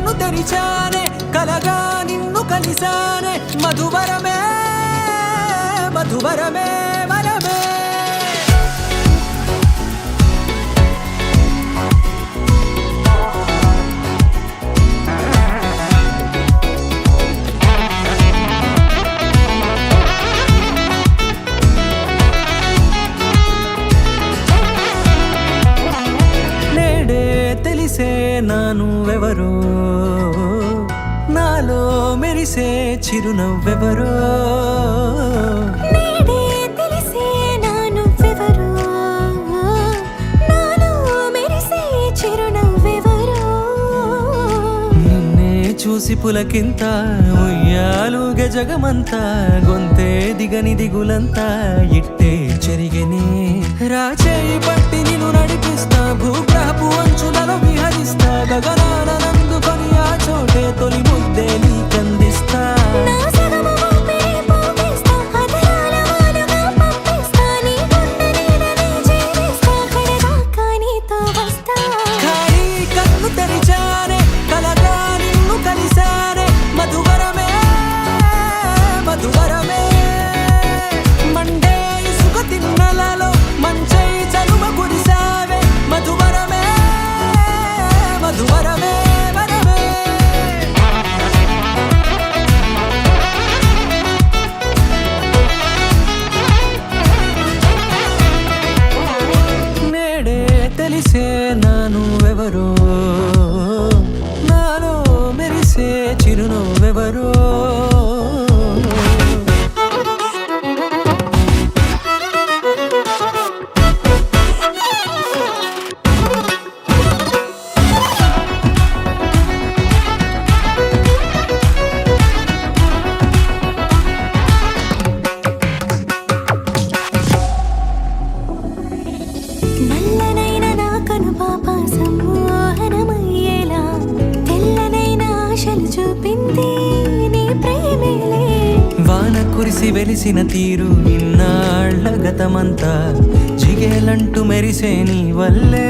కన్ను తెరిచానే కలగా నిన్ను కలిసానే మధువరమే మధువరమే వరమే నానువెవరో నాలో మెరిసే చిరునవ్వెవరో నేడే తెలిసే నానువెవరో నాలో మెరిసే చిరునవ్వెవరో నిన్నే చూసి పులకింత ఉయ్యాలుగే జగమంతా గొంతే దిగని దిగులంతా ఇట్టే చెరిగెనే రాచేయి పట్టి నిన్ను నడిపిస్తా భూగ్రహపు అంచులలో విహరిస్తా గగనాన నందుకొని ఆ చోటే తొలి ముద్దే నీకందిస్తా నా సగము ఊపిరి పోగేస్తా అధరాల వాలుగా పంపిస్తా నీ గుండె నీడనే చేరిస్తా కడదాకా నీతో వస్తా ఖాళీ కన్ను తెరిచానే కలగా నిన్ను కలిసానే మధువరమే మధువరమే మండే ఇసుక తిన్నలలో మంచై చలువ కురిసావే మధువరమే మధువరమే వరమే నేడే తెలిసే నానువెవరో నాలో మెరిసే చిరునవ్వెవరో నల్లనైన నా కనుపాప సమ్మోహనమయ్యేలా తెల్లనైన ఆశలు చూపింది నీ ప్రేమేలే వాన కురిసి వెలిసిన తీరు ఇన్నాళ్ల గతమంతా జిగేలంటూ మెరిసే నీ వల్లే